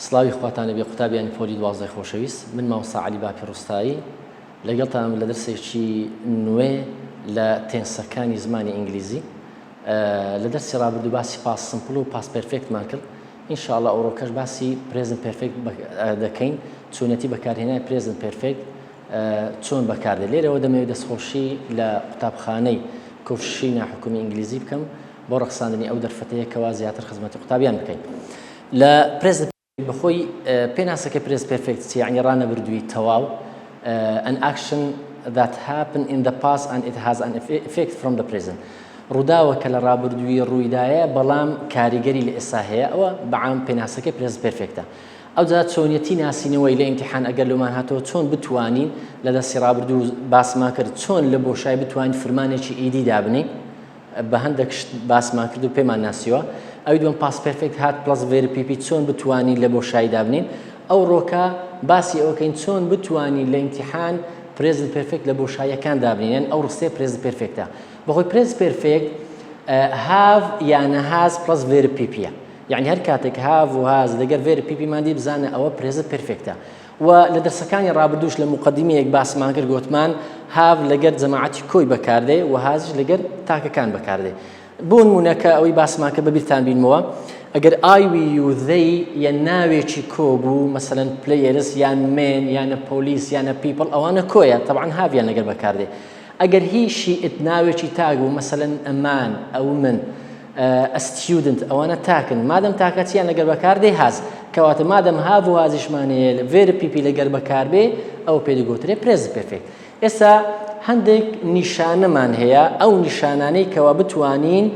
سلاوی خواتانە بێ قوتابیانی پۆلی 12 خۆشەویست من مامۆستا عەلی باپی ڕوستایی لەگەڵتان لە دەرسێکی نوێ لە تێنسەکانی زمانی ئینگلیزی لە دەرسی ڕابردوو باسی پاس سمپڵ و پاس پێرفێکتمان کرد ئینشاءڵڵا ئەوڕۆکەش باسی پرێزنت پێرفێکت دەکەین چۆنەتی بەکارهێنانی پرێزنت پێرفێکت چۆن بەکاردێت لێرەوە دەمەوێت دەستخۆشی لە قوتابخانەی کۆفشی ناحکومی ئینگلیزی بکەم بۆ ڕەخساندنی ئەو دەرفەتەیە کەوا زیاتر خزمەتی قوتابیان بکەین لە پرێزنت بخۆی پێناسەکە پرێز پێرفێکت یعنی ڕانەبردووی تەواو an action that happened in the past and it has an effect from the present ڕووداوە کە لە ڕابردووی ڕوویدایە بەڵام کاریگەری لە ئێستا هەیە ئەوە بەعام پێناسەکە پرێز پێرفێکتە ئەوجا چۆنیەتی ناسینەوەی لە ئیمتیحان ئەگەر لەمان هاتەوە چۆن بتوانین لە دەستی ڕابردوو باسمان کرد چۆن لە بۆشای بتوانین فرمانێکی ئیدی دابنین بە هەندێک باسمان کرد و پێمان ناسیوە ئەوی دوم پاس پێرفێکت هات پلس ڤێر پیپی چۆن بتوانین لە بۆشایی دابنین ئەو ڕۆکە باسی ئەوکەین چۆن بتوانین لە ئیمتیحان پرێزنت پێرفێکت لە بۆشاییەکان دابنین ئەو ڕستەیە پرێزنت پێرفێکتە بەخۆی پرێز پێرفێکت هاف یانە هاز پلس ڤێر پیپیە یعنی هەر کاتێک هاف و هاز لەگەر ڤێر پیپیماندی بزانە ئەوە پرێزنت پێرفێکتە و لە دەرسەکانی ڕابردووش لە مقدمەیەک باسمان کرد گوتمان هاف لەگەر جەماعەتی کۆی بەکاردێ و هازش لەگەر تاکەکان بەکاردێ بۆ نمونەکە ئەوەی باسمان کرد بەبیرتان بینمەوە ئەگەر I we you they یان ناوێکی کۆ بوو مەسەلەن players یان men یانە police یانە people ئەوانە کۆیە طبعا هاڤیان لەگەر بەکاردێ ئەگەر هی she it ناوێکی تاک بوو مەسەلەن a man ئەو من a student ئەوانە تاکن مادەم تاکەچیان لەگەر بەکاردێ هاز کەواتە مادەم هاڤ و هازیشمانەیە ڤێر پیپی لەگەر بەکاربێ ئەو پێدەگوترێ پرێزنت پێرفێکت ئێستا هەندێک نیشانەمان هەیە ئەو نیشانانەی کەوا بتوانین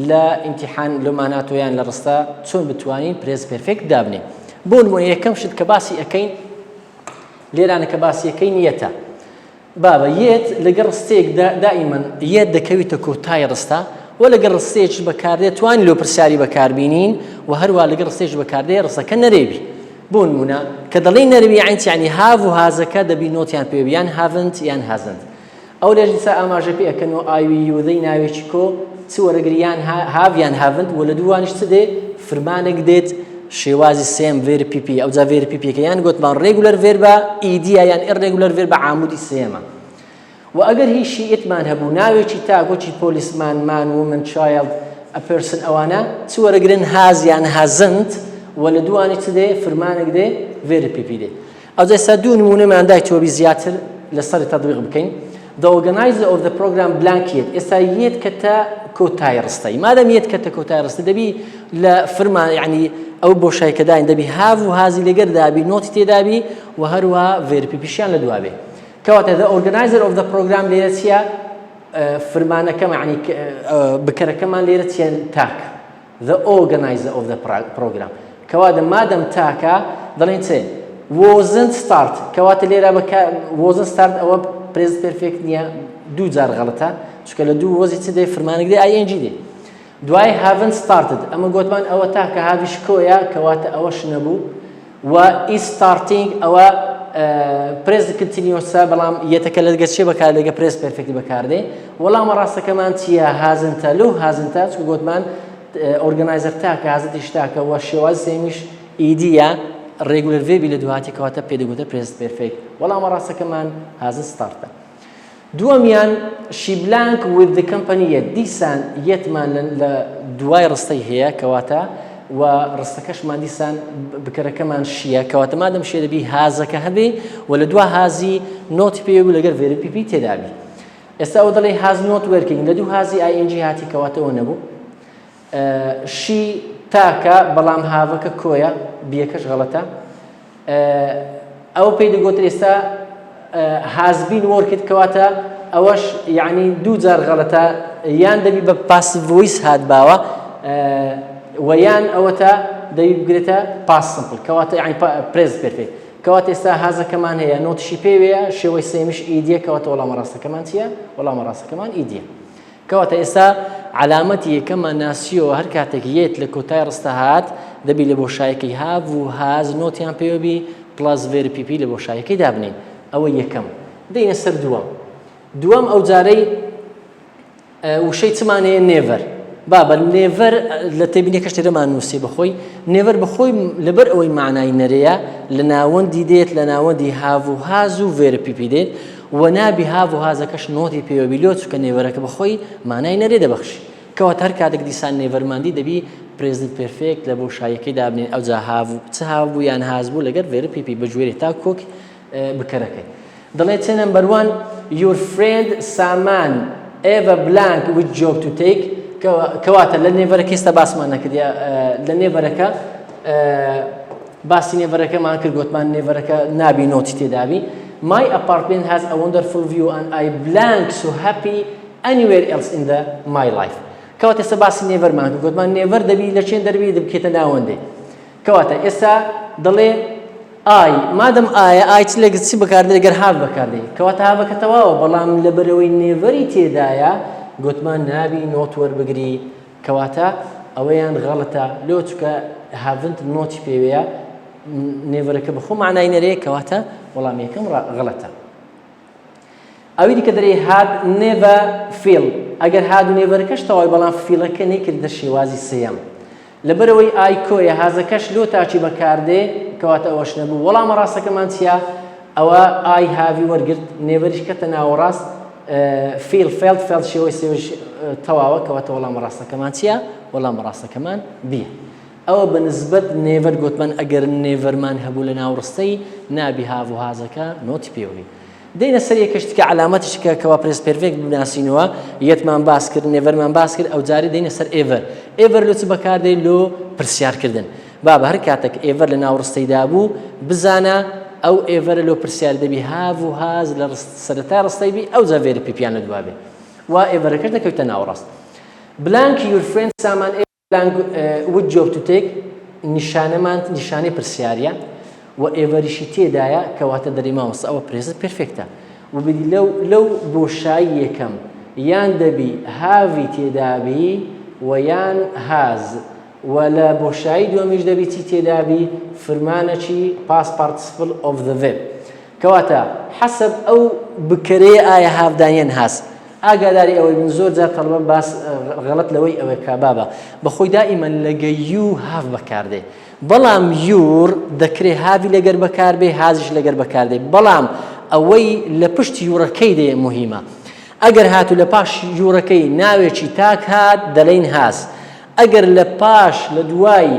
لە ئیمتیحان لۆماناتۆیان لە ڕستە چۆن بتوانین پرێز پێرفێکت دابنێ بۆ نمونە یەکەم شت کە باسی ئەەکەین لێرانە کە باسی ئەەکەین یەتە بابە یەت لەگەڵ ڕستەیەکدا دائیمەن یەت دەکەویتە کۆتای ڕستە و لەگەڵ ڕستەیەکی بەکاردێ توانین لۆ پرسیاری بەکاربینین و هەروە لەگەڵ ڕستەیەکی بەکاردێ ڕستەکە نەرێبی بۆ نمونە کە دەڵێ نەرەبی یعنی هاڤ و هازەکە دەبی نۆتیان پێوی یان هاڤنت یان هازنت ئەو لێژیسا ئاماژە پێ ئەەکەنەوە ئاوی یودەی ناوێکی کۆ چ وەرەگریان هاڤیان هاڤنت و لە دووانیش چ دێ فرمانێک دێت شێوازی سێم ڤێر پیپی ئەوجا ڤێر پیپیەکە یان گوتمان ڕێگولەر ڤێربە ئیدیە یان ئێڕێگولەر ڤێربە عامودی سێمە و ئەگەر هیچی ئێتمان هەبوو ناوێکی تاگۆکی پۆلیسمان مان ومن چایلد ئە پێرسن ئەوانە چ وەرەگرن هاز یان هازنت و لە دووانی چ دێ فرمانێک دێ ڤێر پیپی دێ ئەوجا ئێستا دوو نمونەمان دایتەوە زیاتر لەسەری تەطبیق بکەین The organizer of the program blank yet ئێستا یەت کەتە کۆتای ڕستەی مادەم یەت کەتە کۆتای ڕستە دەبی لە فرمان یعنی ئەو بۆشایکە داین دەبی هاڤ و هازی لەگەر دابی نۆتی تێدابی و هەروە ڤێر پیپیشیان لە دوابێ کەواتە the organizer of the program لێرە چیە فرمانەکەمان یعنی بکەرەکەمان لێرە چیە تاک the organizer of the program کەواتە مادەم تاکە دەڵێن چێ wasn't start کەواتە لێرە wasn't start ئەوە پرێزنت پێرفێکت نییە دوو جار غەڵەتە چونکە لە دوو وەزی چ دێ فرمانێک دێ ING دێ دوای haven't started ئەمە گوتمان ئەوە تاکە هاویش کۆیە کەواتە ئەوەش نەبوو و is starting ئەوە پرێزنت کنتینیۆسە بەڵام یەتەکە لەگەر چێ بەکار لەگە پرێز پێرفێکتی بەکاردێ وەڵامە ڕاستەکەمان چییە هازنتە لەو هازنتە چونکە گوتمان ئۆرگەنایزەر تاکە هازتیش تاکە و شێواز سێمیش ئیدیە ڕێگولەر ڤێبی لە دوهاتی کەواتە پێدەگوتە پرێزنت پێرفێکت وەڵامە ڕاستەکەمان هازن ستارتە دووەمیان she blank with the company yet دیسان یەتمان لە دوای ڕستەی هەیە کەواتە و ڕستەکەشمان دیسان بکەرەکەمان شیە کەواتە مادەم شێ دەبی هازەکە هەبێ و لە دوا هازی نۆتی پێوە لەگەر ڤێر پیپی تێدابی ئێستا ئەو دەڵێ هاز نۆت وەرکینگ لە دوو هازی ING هاتی کەواتەوە نەبوو شی تاکە بەڵام هاڤەکە کۆیە بیەکەش غەڵەتە ئەو پێی دەگوتر ئێستا هازبین وەرکت کەواتە ئەوەش یعنی دوو جار غەڵەتە یان دەبی بە پاسیڤ ڤۆیس هات باوە و یان ئەوەتە دەبی بگرێتە پاس سمپڵ کەواتە یعنی پرێزنت پێرفێکت کەواتە ئێستا هازەکەمان هەیە نۆتشی پێوەیە شێوەی سێمیش ئیدیە کەواتە وەڵامە ڕاستەکەمان چییە وەڵامە ڕاستەکەمان ئیدیە کەواتە ئێستا علامەتی یەکەممان ناسیەوە هەر کاتێک یەت لە کۆتای ڕستە هات دەبی لە بۆشایەکەی هاڤ و هاز نۆتیان پێوەبی پلاس ڤێر پیپی لە بۆشایەکەی دابنین ئەوە یەکەم دەینە سەر دووەم ئەو جارەی وشەی چمان هەیە نێڤەر بابا نيفر لتبيني كشتري ما نوسي بخوي نيفر بخوي لبر أوي معناي نريا لنا وندي ديت لنا وندي هافو هازو فير بيبي ديت ونابي هافو هذا كش نوتي بيو بيلوتس كنيفرك بخوي معناي نريا بخش كواتر كادك ديسان نيفر ماندي دبي بريزنت بيرفكت لبو شايكي دابني أو زا هافو تهافو يان هازبو لقر فير بيبي بجويري تاكوك بكركي ضليت نمبر 1 your friend سامان Eva blank which job to take كواتر للنيفرك يستباس معنا كده للنيفرك باس نيفرك ما أنكر قلت ما نيفرك نابي نوتي تدابي my apartment has a wonderful view and I blank so happy anywhere else in my life كواتر استباس نيفر ما أنكر قلت ما نيفر دبي لشين دربي دبكيت ناوندي كواتر إسا ضلي آي مادام آي تلاقي تسيب بكاردي لقر هاف بكاردي كواتر هاف كتواو بلام لبروي نيفري تدايا قلت ما نابي نوتور بقري كواتا أويان غلطة لو تك هافنت نوتي بيويا نيفرك بخو معناه ينري كواتا والله ميكم غلطة أودي كدري هاد نيفر فيل أجر هاد نيفركش تواي بلان فيلا كني كده شوازي سيام لبروي آي كويا هذا كش لو تاچي بكاردي كواتا وش نبو والله مراسة كمان تيا أو آي هافي ورقت نيفرش كتنا وراس فيلد شيء ويسويش تواوا كواتا ولا مراسة كمان تيا ولا مراسة كمان بيه أو بالنسبة نيفر قلت من أجر نيفر مان هبولنا ورستي نابي هافو هذا كا نوت بيوري دينا سريع كشتك علاماتش كوابريس بيرفكت بناسينوا يتمان باسكر نيفر مان باسكر أو جاري دينا سر إيفر لو تبكار دي لو برسيار كردن بابا هركاتك إيفر لنا ورستي دابو بزانا أو إيفر لو برسيار دبي هافو هاز لسرتار رستيبي أو زافير بيبيانو دوابي وإيفر كشنا كويتنا ورست blank your friend سامان blank what job to take نشانه برسياريا وإيفر شيء دايا كواتا دريما وص أو بريزنت بيرفكتا وبدي لو بوشاي كم يان دبي هافي تدابي ويان هاز ولا بوشاي دوميش دبي تدابي فرمانة شي past participle of the verb كواتا حسب أو بكري آية هاف دانيان هاز ئاگاداری ئەوەی من زۆر جار تەڵبە باس غەڵەت لەوەی ئەوەی کابابە بەخۆی دائیمەن لەگە یو هاف بەکاردێ بەڵام یور دەکرێ هاوی لەگەر بەکاربێ هازیش لەگەر بەکاردێ بەڵام ئەوەی لە پشت یوڕەکەی دێ موهیمە ئەگەر هاتو لە پاش یوڕەکەی ناوێکی تاک هات دەڵێن هاز ئەگەر لە پاش لە دوای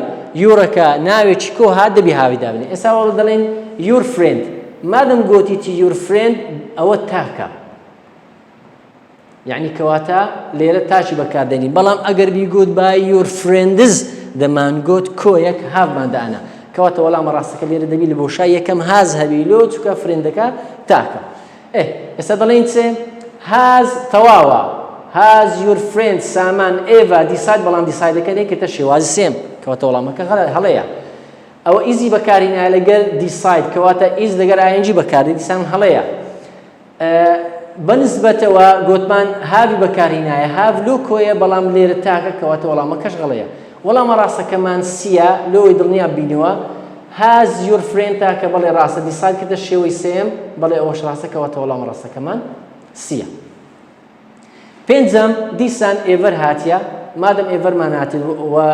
یوڕەکە ناوێکی کۆ هات دەبی هاوی دابنێ ئێستا وەڵە دەڵێن یور فرێند مادەم گوتیتی یور فرێند ئەوە تاکە يعني كواتا ليلة تاشي بكاردني بلام أجر بيجود باي يور فريندز دمان جود كويك هاف ما دانا كواتا ولا مراسك ليلة دبي لبوشاية كم هاز هبيلو تكا فريندك تاكا استدلين تسي هاز تواوا هاز يور فريند سامان إيفا ديسايد بلام ديسايد كده كتشي واز سيم كواتا ولا ما كهلا أو إيزي بكارينا لجر ديسايد كواتا إيز لجر إنجي بكاري ديسان هلا بنسبة وقطمان هاوی بکارینای هاو لو کویه بلام لیر تاکه کواته ولا مکش غلیه ولا مراسه كمان سیا لو يدرنيا بينوا هاز يور فريند تاکه بله راسه دیساید کده شوی سیم بله اوش راسه کواته ولا مراسه كمان سیا پنجم دیسان ایور هاتیا مادم ایور معناتی و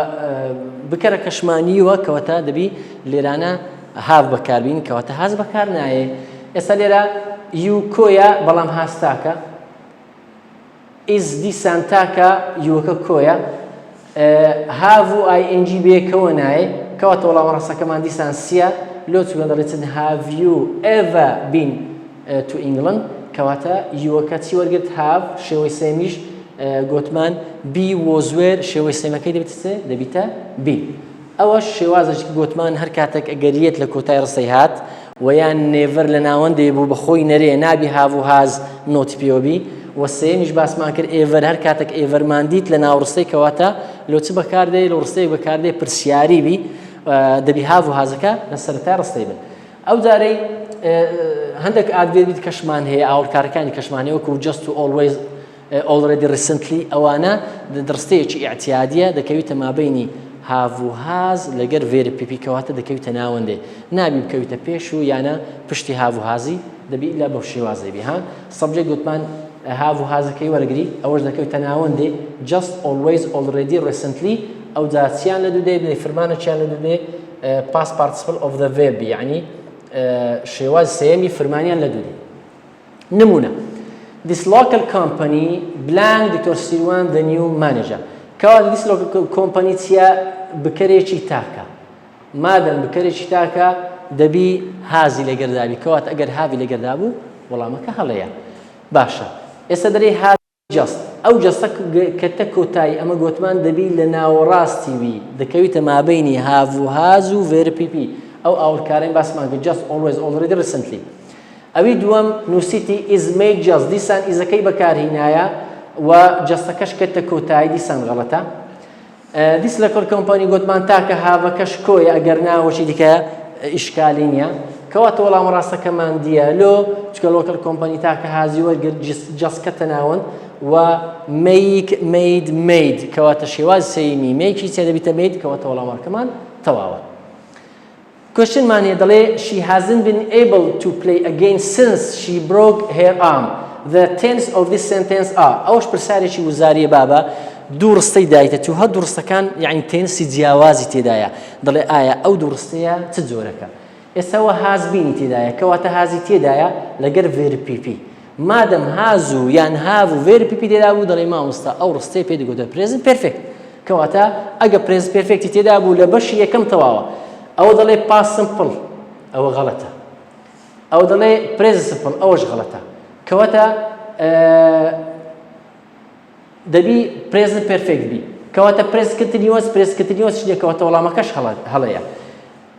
بکره کشمانی و کواته دبی لیرانا هاو بکاربین کواته هاز بکار نایه اسلیرا یو کویا بلام هاستاکا از دیسان تاکا یوکا کویا هاوو آی انجی بی کونای کواته ولا مراسه كمان دیسان سیا لو تقول ريتن have you ever been to England كواته يوكا تيور قلت have شوي ساميش قوتمان be was where شوي سامي كي دبيتا be أول شوازج قوتمان هركاتك أجريت لكوتاي رصيحات ويان نيفر لناون ديبو بخوي نري نابي هافو هاز نوت بي او بي والسيمش باس ما كر ايفر هركاتك ايفر مانديت لنا ورستي كواتا لو تبكاردي لو رستي بكاردي برسياري بي دبي هافو هازكا نسرتا رستي بن او داري عندك ادفير بيت كشمان هي او الكاركاني كشماني وكو just to always already recently او انا درستي اعتياديه دكويت ما بيني هافو هاز لەگەر فێر پیپی کەواتە دەکەویتە ناوەندێ نابی بکەویتە پێش و یانە پشتی هافو هازی دەبی لە بەو شێوازەی بی ها سەبجێک گوتمان have و هازەکەی وەرگری ئەوەش دەکەوێتە ناوەندێ just always already recently ئەو جاچیان لە دوو دێ بڵێ فرمانەکیان لە دوو دێ past participle of the verb یعنی شێواز سێمی فرمانیان لە دوو دێ نمونە this local company blank Dr. Sirwan the new manager کەواتە this local company چیە بکەرێکی تاکە مادەم بکەرێکی تاکە دەبی هازی لەگەردابی کەواتە ئەگەر هاوی لەگەردا بوو وەڵامەکە هەڵەیە باشە ئێستا دەرێ هاز جەست ئەو جەستە کەتە کۆتایی ئەمە گوتمان دەبی لە ناوەڕاستی وی دەکەویتە مابەینی هاو و هاز و VP ئەو ئاوڵکارەی باسمان کرد just always already recently ئەوی دووەم نووسیتی is made just دیسان ئیزەکەی بەکارهێنایە و جەستەکەش کەتە کۆتایی دیسان غەڵەتە دیس لە کۆمپانی گوتمان تاکە هاوەکەش کۆیە ئەگەر ناوەشی دیکە ئیشکالی نییە کەواتە وەڵام ڕاستەکەمان دیە لۆ چکە لۆکەل کۆمپانی تاکە هازی وەرگرت جەستکەتە ناوەند و made کەواتە شێواز سەیمی مەیکی چێ دەبیتە made کەواتە وەڵامەکەمان تەواوە کوێشنمان هەیە دەڵێ she hasn't been able to play again since she broke her arm the tense of this sentence are ئەوش پرسیارێکی وزاریە بابە دوو ڕستەی دایتە تو هەر دوو ڕستەکان یعنی تێنسی جیاوازی تێدایە دەڵێ ئایا ئەو دوو ڕستەیە چ جۆرەکە ئێستاوە هازبینی تێدایە کەواتە هازی تێدایە لەگەر VP مادەم هازوو یان هاو و VP تێدا بوو دەڵێ مامۆستا ئەو ڕستەی پێ دەگوتە present perfect کەواتە ئەگە present perfect تێدا بوو لە بەشی یەکەم تەواوە ئەوە دەڵێ past simple ئەوە غەڵەتە ئەو دەڵێ present simple ئەوەش غەڵەتە کەواتە دەبی present perfect بی کەواتە present continuous شتێکەواتە وەڵامەکەش هەڵەیە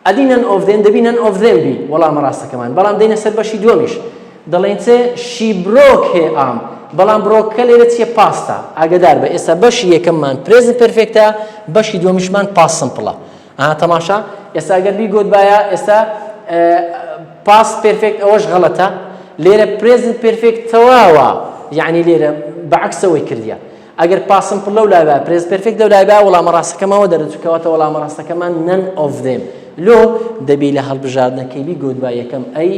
ئەدی none of them دەبی none of them بی وەڵامە ڕاستەکەمان بەڵام دەینە سەر بەشی دووەمیش دەڵێن چێ she broke her arm بەڵام بڕۆکە لێرە چیە پاستە ئاگدار بە ئێستا بەشی یەکەممان present perfectە بەشی دووەمیشمان past simple تەماشا ئێستا ئەگەر بیگوت باە ئێستا past perfect ئەوەش غەڵەتە لێرە present perfect تەواوە یعنی لێرە بەعکسەوەی کردیە ئەگەر past simple لەو لای بە present perfect لەو لای بە وەڵامە ڕاستەکەمەوە دەرەچووکەواتە وەڵامە ڕاستەکەمان none of them لۆ دەبی لە هەڵبژاردنەکەی بیگوت با یەکەم ئەی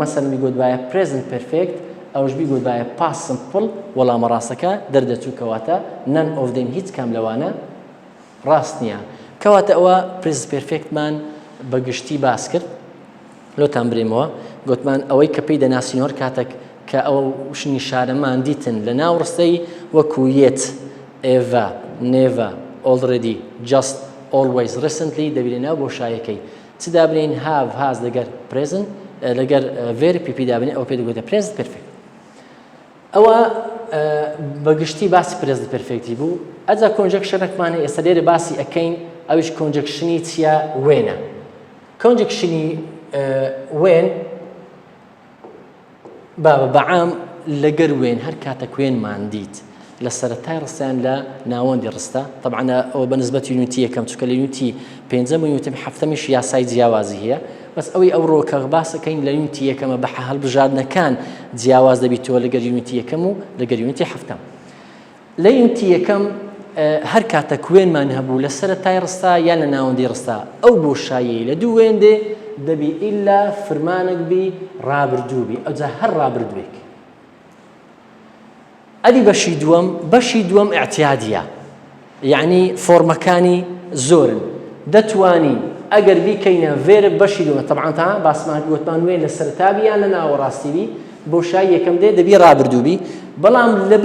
مەسەن بیگوت باە present perfect ئەوش بیگوت باە past simple وەڵامە ڕاستەکە دەردەچووکەواتە none of them هیچ کام لەوانە ڕاست نییە کەواتە ئەوە present perfectمان بەگشتی باس کرد لۆتان برێمەوە گوتمان ئەوەی کە پێی دەناسینەوە کاتێک کە ئەو شنی شارەمان دیتن لە ناو ڕستەی وەکو yet ever never already just always recently دەبێت ناو بۆ شایەکەی چ دابنین have has لەگەر present لەگەر VP دابنین ئەو پێ دەگوتە present perfect ئەوە بەگشتی باسی present perfecتی بوو ئەجا کۆنجەکشنێکمانە ئێستا لێرە باسی ئەەکەین ئەویش کۆنجەکشنی چیە وێنە کۆنجەکشنی وێن بەعام لەگەر وێن هەر کاتە کوێنمان دیت لە سەرەتای ڕستیان لە ناوەندی ڕستە طبعا ئەوە بەنسبەت یونیتی یەکەم چونکە لە یونیتی پێنجەم و یونیتی هەفتەمیش یاسای جیاوازی هەیە بەس ئەوەی ئەو ڕۆکە باسەکەین لە یونیتی یەکەمە بە هەڵبژاردنەکان جیاواز دەبیتەوە لەگەر یونیتی یەکەم و لەگەر یونیتی هەفتەم لە یونیتی یەکەم هەر کاتە کوێنمان هەبوو لە سەرەتای ڕستا یان لە ناوەندی ڕستا ئەو بۆشایی لە دوو وێندێ دەبی ئیلا فرمانێک بی ڕابردووبی ئەوجا هەر ڕابردووێک ئەدی بەشی دووەم ئاعتیادیە یعنی فۆرمەکانی زۆرن دەتوانی ئەگەر بیکەینە فێرە بەشی دووەم طبعا تا باسمان گوتمان وێن لە سەرەتابی یان لە ناوەڕاستیبی بۆشای یەکەم دێ دەبی ڕابردووبی بەڵام لە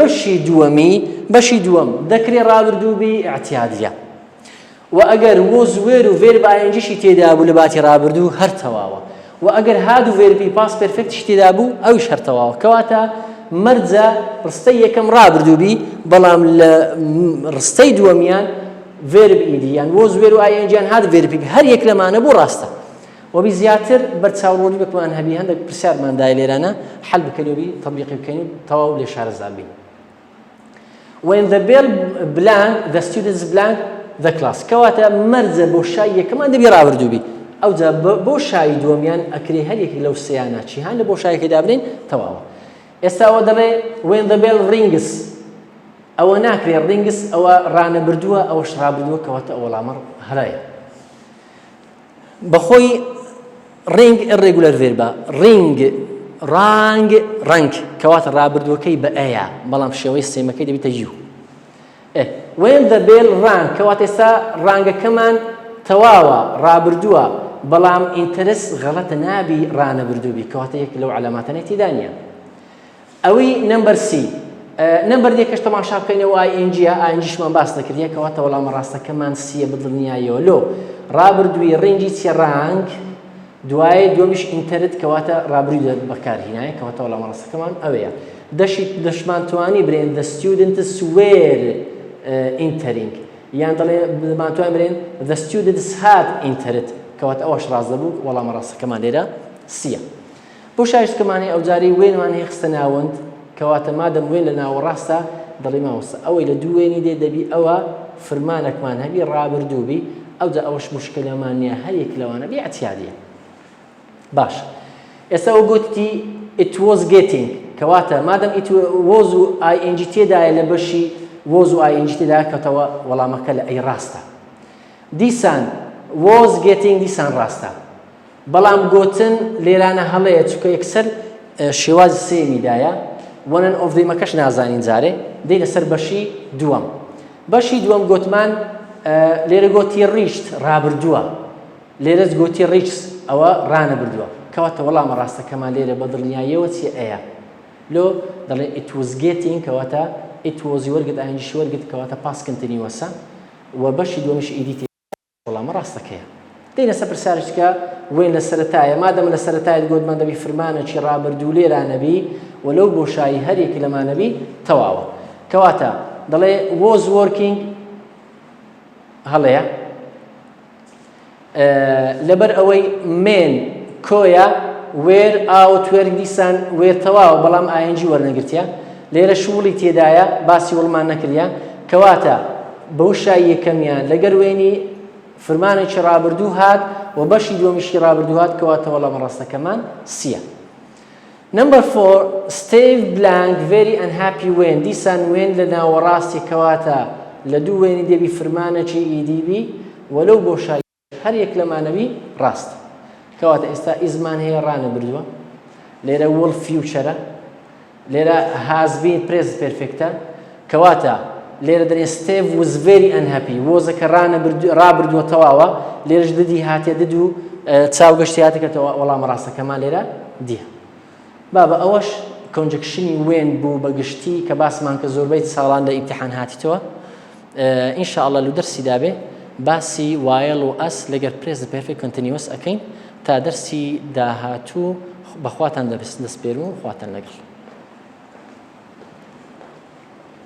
بەشی دووەم دەکرێت ڕابردووبی ئاعتیادیە و ئەگەر وەزوێر و فێر باینجیشی تێدا بوو لە باتی ڕابردوو هەر تەواوە و ئەگەر هاد و فێربی پاس پرفکتش تێدا بوو ئەویش هەر تەواوە کەواتە مەرجە ڕستەی یەکەم ڕابردووبی بەڵام لە ڕستەی دووەمیان فێرب ئیدیان وەزوێر و ئاینجیان هاد فێربی هەر یەک لەمانە بۆ ڕاستە وبی زیاتر بەرچاوڕۆنی بکمان هەبی هەندێک پرسیارماندای لێرانە حەل بکەنەوەبی تەطبیقی بکەین و تەواو لێ شارەزا بین when the bell blank the students blank the class کەواتە مەرجە بۆ شای یەکەمان دەبی ڕابردووبی ئەوجا بۆ شای دووەمیان ئەکرێ هەر یەکی لەو سەیانە چی هەن لە بۆ شایەکە دابنین تەواوە ئێستا ئەوە دەڵێ when the bell rings ئەوە ناکرێ rings ئەوە ڕانەبردووە ئەوەش ڕابردووە کەواتە ئەوە وەڵامە هەرایە بەخۆی ring irregular verb ring ڕەنگ کەواتە ڕابردووەکەی بە ئەیە بەڵام شێوەی سێمەکەی دەبێتە یو. when the bell rang کەواتە ئێستا ڕانگەکەمان تەواوە ڕابردووە بەڵام ئینتەرس غەڵەتە نابی ڕانەبردووبی کەواتە یەک لەو عەلاماتانەی تێدا نییە. ئەوەی نمبەر سی نمبەر دیکەش تەماشا بکەینەوە ئاینجیشمان باس نەکردیە کەواتە وەڵامە ڕاستەکەمان سیە بدڵنیایەوە لۆ ڕابردووی ڕێنجی چی ڕانگ دوایە دووەمیش ئینتەرت کەواتە ڕابردووی بەکارهێنایە کەواتە وەڵامە ڕاستەکەمان ئەوەیە. دەشمان توانی برێن the students were entering یان دەڵێ دەمانتوان برێن the students had entered کەواتە ئەوەش ڕاست دەبوو وەڵامە ڕاستەکەمان لێرە سیە. بۆ شایستکەمانی ئەو جاری وێنمان هەیە خستە ناوەند کەواتە مادەم وێن لە ناوەڕاستە دەڵێ ماوەسە ئەوەی لە دوو وێنی دێ دەبی ئەوە فرمانێکمان هەبی ڕابردووبی ئەوجا ئەوەش مشکلەمان نییە هەر یەک لەوانە بێ ئەتیادیە. باش ئێستا ئەو گوتی it was getting کەواتە مادەم it was و ing تێدایە لە بەشی was و ing تێدایە کەواتەوە وەڵامەکە لە ئەی ڕاستە. دیسان was getting دیسان ڕاستە بەڵام گوتن لێرانە هەڵەیە چونکە یەکسەر شێوازی سێمیدایە one of them-ەکەش نازانین جارێ دەی لەسەر بەشی دووەم. بەشی دووەم گوتمان لێرە گوتی ریشت ڕابردووە لێرەش گوتی ریچ ئەوە ڕانەبردووە کەواتە وەڵامە ڕاستەکەمان لێرە بەدڵنیاییەوە چی ئەیە لۆ دەڵێ it was getting کەواتە it was وەرگت ئاینجیش وەرگت کەواتە پاس کەنتینیوەسە و بەشی دووەمیش ئیدیتی وەڵامە ڕاستەکەیە. دەی لەسەر پرسیارێککە وێن لە سەرەتایە مادەم لە سەرەتایت گوتمان دەبی فرمانێکی ڕابردوو لێرانەبی وەلەو بۆشایی هەرێکی لەمانەبی تەواوە کەواتە دەڵێ was working هەڵەیە لەبەر ئەوەی مێن کۆیە وێر ئاوت وێرگ دیسان وێر تەواوە بەڵام ئاینجی وەرنەگرتیە لێرە شوڵی تێدایە باسی وەڵمان نەکردیە کەواتە بەو شای یەکەمیان لەگەر وێنی فرمانێکی ڕابردوو هات و بەشی دووەمیشی ڕابردوو هات کەواتە وەڵامە ڕاستەکەمان سیە. Number 4 Steve blank very unhappy when دیسان وێن لە ناوەڕاستی کەواتە لە دوو وێنی دەبی فرمانێکی ئیدیبی وەلەو بۆشایی هەر یەک لەمانەبی ڕاست کەواتە ئێستا ئیزمان هەیە ڕانەبردووە لێرە وڵ فیوچەرە لێرە has been present perfectە کەواتە لێرە دەرێ Steve was very unhappy وۆزەکە ڕابردووە تەواوە لێرەش ددی هاتێ دد و چاوگەشتی هاتەکەتەوە وەڵامە ڕاستەکەمان لێرە دیە. بابە ئەوەش کۆنجەکشنی وێن بوو بەگشتی کە باسمان کە زۆربەی ساڵان لە ئیمتیحان هاتیتەوە ئینشاءالله لە دەرسی دابێ باسی وایل و ئەس لەگەر پرێزنت پێرفێکت کۆنتینیوەس ئەکەین تا دەرسی داهاتوو بەخواتان دەستپێرون خواتان لەگەڵ